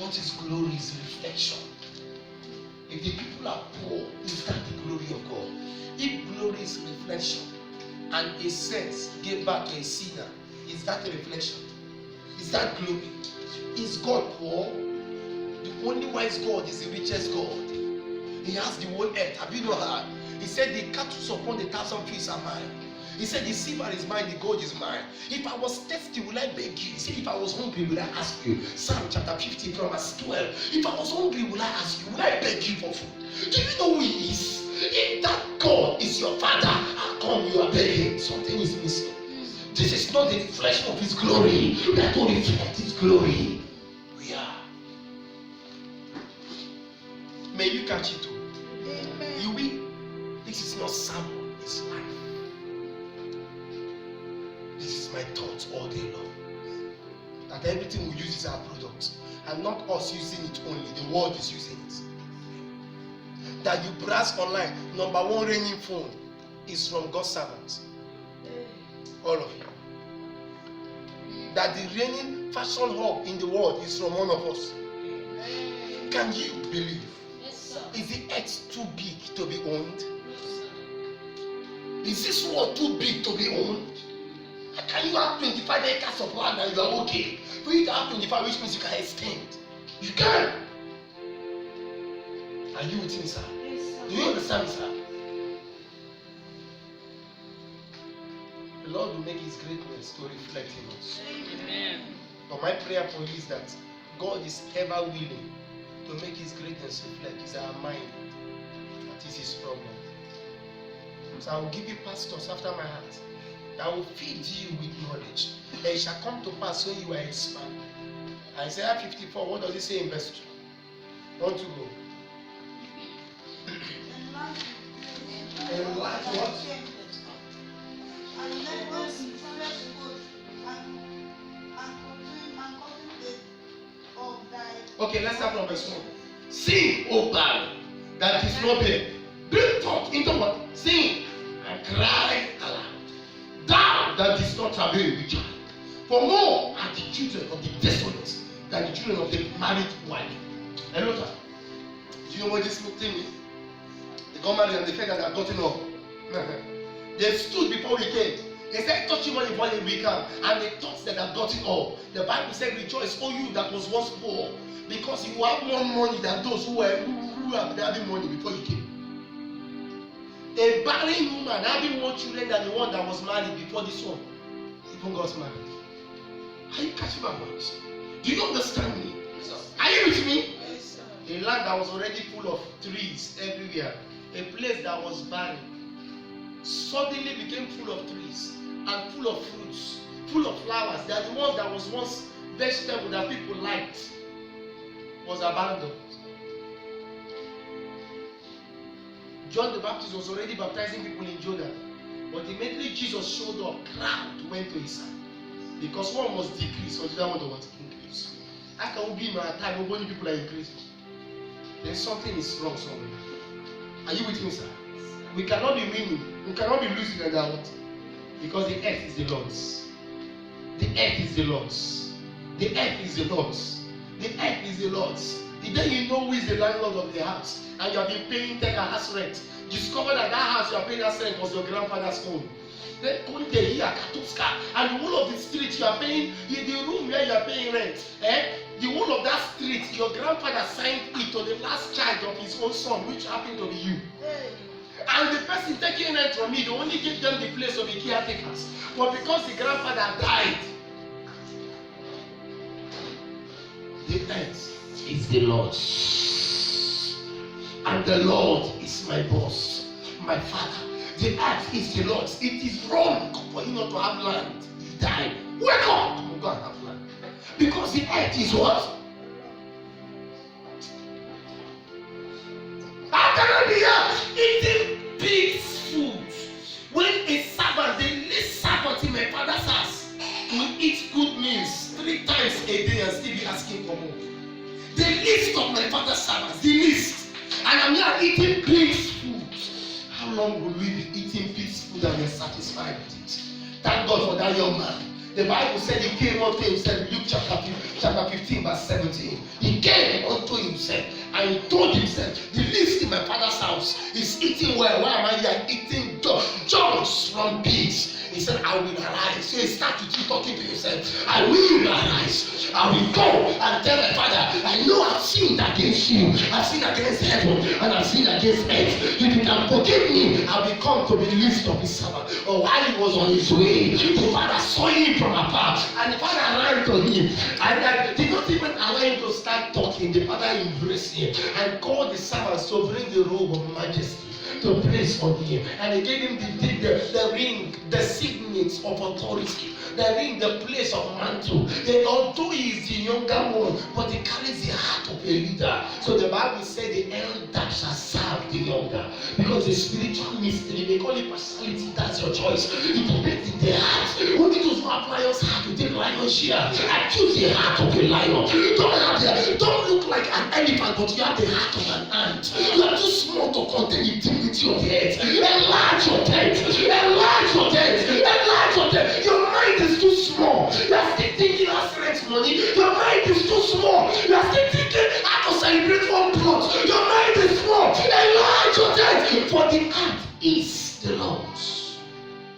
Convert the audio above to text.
What is glory is reflection. If the people are poor, is that the glory of God? If glory is reflection, and a saint gave back to a sinner, is that a reflection? Is that glory? Is God poor? The only wise God is the richest God. He has the whole earth. Have you not heard? He said the cattle upon the 1,000 trees are mine. He said the silver is mine, the gold is mine. If I was thirsty, will I beg you? He said if I was hungry, will I ask you? Psalm chapter 15 from verse 12. If I was hungry, will I ask you? Will I beg you for food? Do you know who he is? If that God is your father, how come you are begging? Something is missing. This is not the reflection of his glory. We are to reflect his glory. We are. May you catch it too. You will. This is not sermon, it's life. This is my thoughts all day long. That everything we use is our product. And not us using it only, the world is using it. That you browse online, number one reigning phone is from God's servants. All of you. That the reigning fashion hub in the world is from one of us. Can you believe? Is the earth too big to be owned? Is this world too big to be owned? Can you have 25 acres of land and you are okay? For you to have 25, which means you can extend. You can. Are you with me, sir? Yes, sir. Do you understand, sir? The Lord will make his greatness to reflect in us. Amen. But my prayer for you is that God is ever willing to make his greatness reflect. It's our mind. That is his problem. So I will give you pastors after my heart that will feed you with knowledge. And it shall come to pass when you are expanded. Isaiah 54, what does it say in verse 2? Want to go? And like what? Okay, let's start from verse 1. Sing, O barren, that is not there. Bring forth into what? Sing and cry aloud. Thou that is not travail with child. For more are the children of the desolate than the children of the married wife. Hello, sir. Do you know what this thing is? They got married and they felt that they had gotten up. They stood before we came. They said, touch him on the body we come. And they thought that they had gotten all. The Bible said, rejoice, O you that was once poor, because you have more money than those who have having money before you came. A barren woman having more children than the one that was married before this one even got married. Are you catching my voice? Do you understand me? Yes, are you with me? yes, sir. A land that was already full of trees everywhere, a place that was barren, suddenly became full of trees and full of fruits, full of flowers. They are the ones that was once vegetable that people liked, was abandoned. John the Baptist was already baptizing people in Jordan, but immediately Jesus showed up, crowd went to his side, because one must decrease, so the other one was increase. How can we be in our time when people are increasing? Then something is wrong somewhere. Are you with me, sir? We cannot be winning, we cannot be losing like that, because the earth is the Lord's. The earth is the Lord's. The earth is the Lord's. The earth is the Lord's. The day you know who is the landlord of the house, and you have been paying 10 house rent, discover that house you are paying as rent was your grandfather's home. Then come here, Katuska, and the whole of the street you are paying, the room where you are paying rent, the whole of that street, your grandfather signed it to the last child of his own son, which happened to be you. And the person taking rent from me, they only give them the place of the caretakers. But because the grandfather died, the earth is the Lord's, and the Lord is my boss, my father. The earth is the Lord's. It is wrong for you not to have land. You die. Wake up! Go and have land. Because the earth is what? How can I be here eating pig's food when a servant, the least servant in my father's house, will eat good meals 3 times a day and still be asking for more? The least of my father's servants, the least. And I'm here eating pig's food. How long will we be eating pig's food and be satisfied with it? Thank God for that young man. The Bible said he came unto himself. Luke chapter 15, verse 17. He came unto himself and he told himself, the least in my father's house is eating well. Why am I here eating junks from pigs? He said, I will arise. So he started talking to himself. I will arise. I will go and tell my father, I know I've sinned against you. I've sinned against heaven and I've sinned against earth. If you can forgive me, I will come to the least of his servant. Or while he was on his way, the father saw him from afar and the father ran to him. And did not even allow him to start talking. The father embraced him and called the servants to bring the robe of majesty to place on him, and he gave him the ring, the signet of authority, the ring, the place of mantle. And although he is the younger one, but he carries the heart of a leader. So the Bible said the elder shall serve the younger, because the spiritual mystery, they call it personality, that's your choice. It depends in the heart. Only those who have lion's heart to take lion's share. I choose the heart of a lion. Don't look like an elephant, but you have the heart of an ant. You are too small to contain the dignity of the earth. Enlarge your tent. Enlarge your tent. Enlarge your tent. Your mind is too small. You are still thinking how to rent money. Your mind is too small. You are still thinking how to celebrate one plot. Your mind is small. Enlarge your tent. For the earth is the Lord's